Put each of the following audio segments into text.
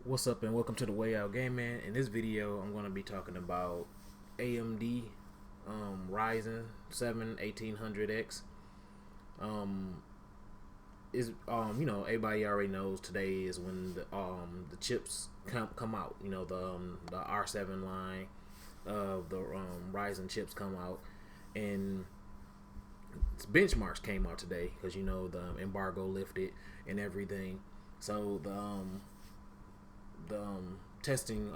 What's up and welcome to the Way Out Game Man. In this video, I'm going to be talking about AMD Ryzen 7 1800X. Is everybody already knows today is when the chips come out. The R7 line of the Ryzen chips come out, and benchmarks came out today because the embargo lifted and everything. So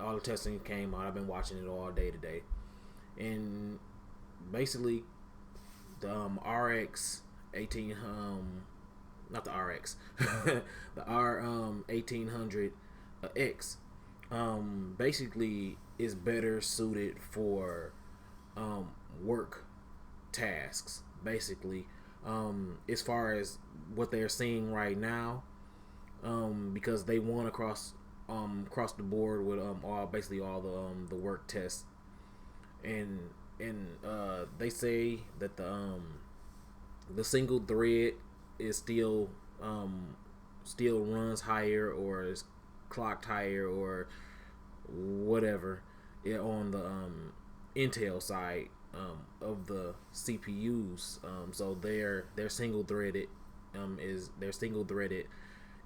all the testing came out. I've been watching it all day today, and basically the RX 18 not the RX the R 1800 X basically is better suited for work tasks, basically, as far as what they're seeing right now, because they won across the board with basically all the work tests, and they say that the single thread is still runs higher, or is clocked higher, or whatever, on the Intel side of the CPUs. So their single threaded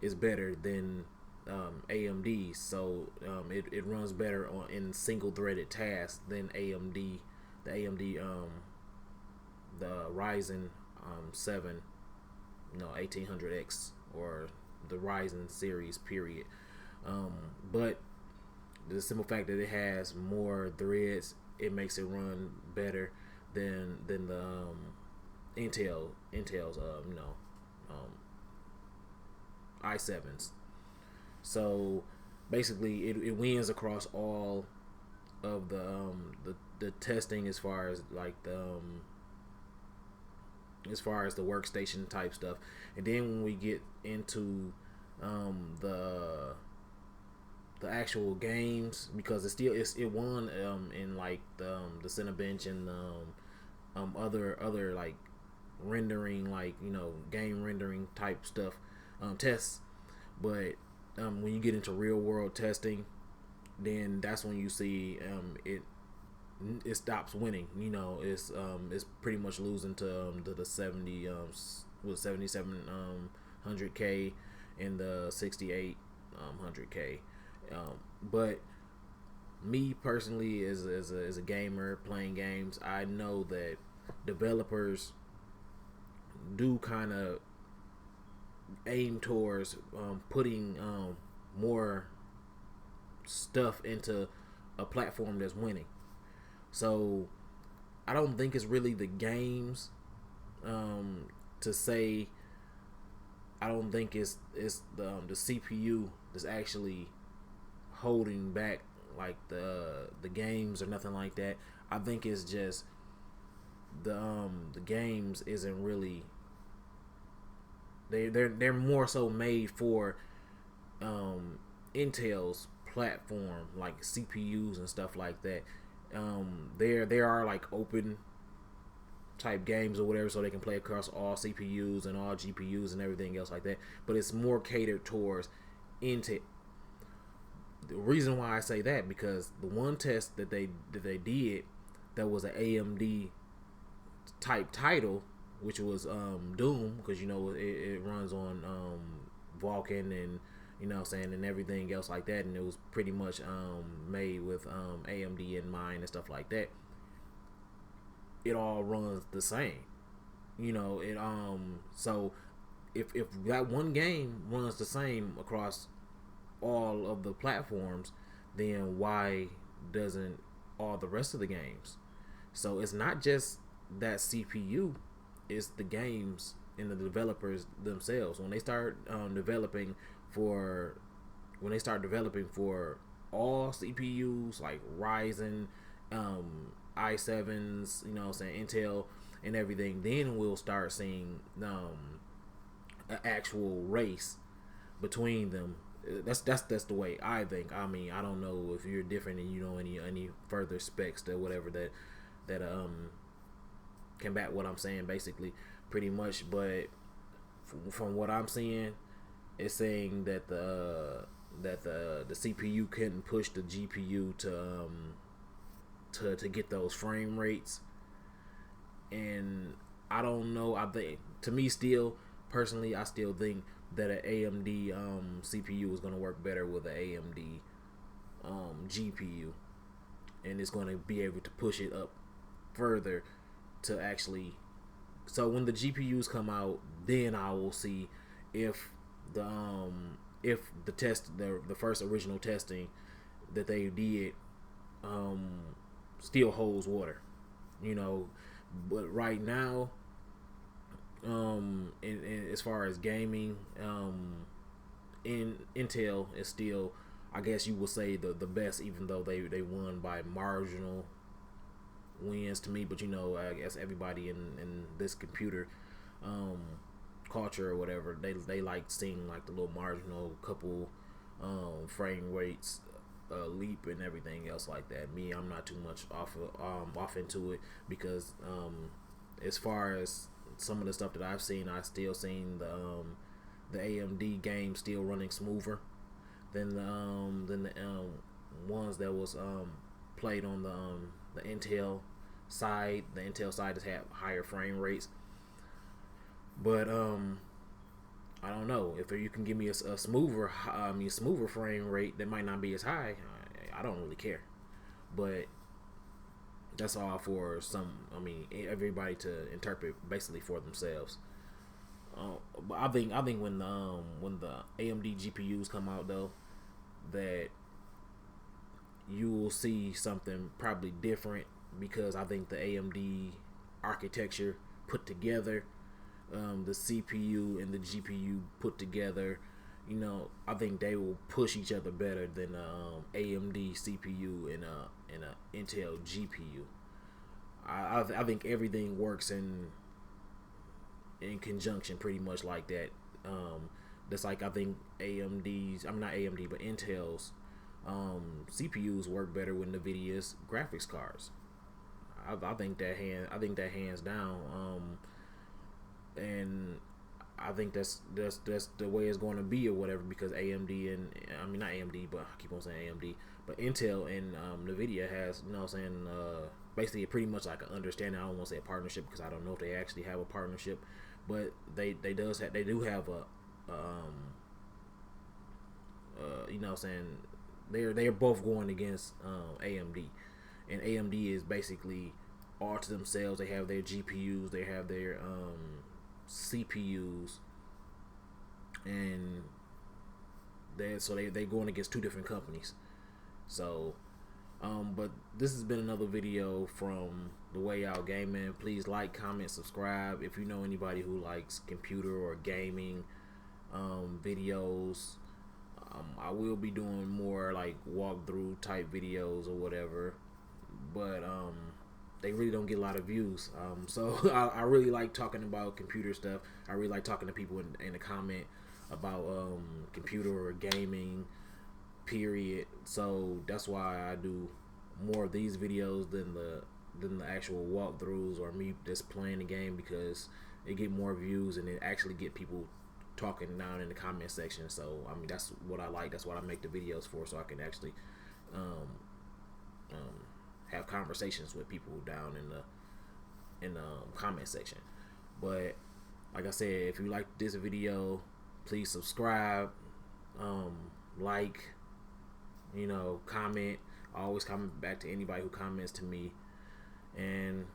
is better than AMD. So it runs better in single threaded tasks than AMD. The Ryzen 7 1800X, or the Ryzen series, period. But the simple fact that it has more threads, it makes it run better than the Intel's i7s. So basically, it wins across all of the testing, as far as like as far as the workstation type stuff. And then when we get into the actual games, because it won in like the Cinebench and other like rendering, like game rendering type stuff, tests. But when you get into real world testing, then that's when you see it stops winning. It's pretty much losing to the 7700K and the 6800K. But me personally, as a gamer playing games, I know that developers do kind of aim towards putting more stuff into a platform that's winning. So I don't think it's really the games, to say. I don't think it's the CPU that's actually holding back, like the games or nothing like that. I think it's just the games isn't really, they're more so made for Intel's platform, like CPUs and stuff like that. There are like open type games or whatever, so they can play across all CPUs and all GPUs and everything else like that. But it's more catered towards Intel. The reason why I say that, because the one test that they did, that was an AMD type title, which was Doom, because it runs on Vulkan, and and everything else like that, and it was pretty much made with AMD in mind and stuff like that. It all runs the same, so if that one game runs the same across all of the platforms, then why doesn't all the rest of the games? So it's not just that CPU, it's the games and the developers themselves. When they start developing for all CPUs, like Ryzen, i7s, Intel and everything, then we'll start seeing an actual race between them. That's the way I think. I mean, I don't know if you're different and any further specs that whatever that combat what I'm saying, basically, pretty much. But from what I'm seeing, it's saying that that the CPU couldn't push the GPU to get those frame rates. And I don't know. I think, to me, still personally, I still think that an AMD CPU is going to work better with an AMD GPU, and it's going to be able to push it up further to actually. So when the GPUs come out, then I will see if the the first original testing that they did still holds water, you know. But right now, in as far as gaming, Intel is still, I guess you would say, the best, even though they won by marginal wins to me. But you know, I guess everybody in this computer culture or whatever, they like seeing like the little marginal couple frame rates leap and everything else like that. Me, I'm not too much off into it, because as far as some of the stuff that I've seen, I still seen the AMD game still running smoother than the ones that was played on the Intel side. The Intel side has had higher frame rates, but I don't know if you can give me a smoother frame rate that might not be as high. I don't really care, but that's all for everybody to interpret basically for themselves. But I think when the AMD GPUs come out, though, that you will see something probably different, because I think the AMD architecture put together, the CPU and the GPU put together, you know, I think they will push each other better than AMD CPU and a Intel GPU. I think everything works in conjunction pretty much like that. That's like, I think but Intel's CPUs work better with NVIDIA's graphics cards. I think that hands down. And I think that's the way it's going to be or whatever, because AMD and not AMD, but I keep on saying AMD, but Intel and NVIDIA has, you know what I'm saying, basically pretty much like an understanding. I don't want to say a partnership, because I don't know if they actually have a partnership, but they do have a you know what I'm saying, they're both going against AMD, and AMD is basically all to themselves. They have their GPUs, they have their CPUs, and they're going against two different companies. So but this has been another video from The Way Out Gaming. Please like, comment, subscribe. If you know anybody who likes computer or gaming videos, I will be doing more like walkthrough type videos or whatever, but they really don't get a lot of views. So I really like talking about computer stuff. I really like talking to people in the comment about computer or gaming, period. So that's why I do more of these videos than the actual walkthroughs or me just playing the game, because it get more views and it actually get people talking down in the comment section. So I mean, that's what I like. That's what I make the videos for, so I can actually have conversations with people down in the comment section. But like I said, if you like this video, please subscribe, like, you know, comment. I always comment back to anybody who comments to me, and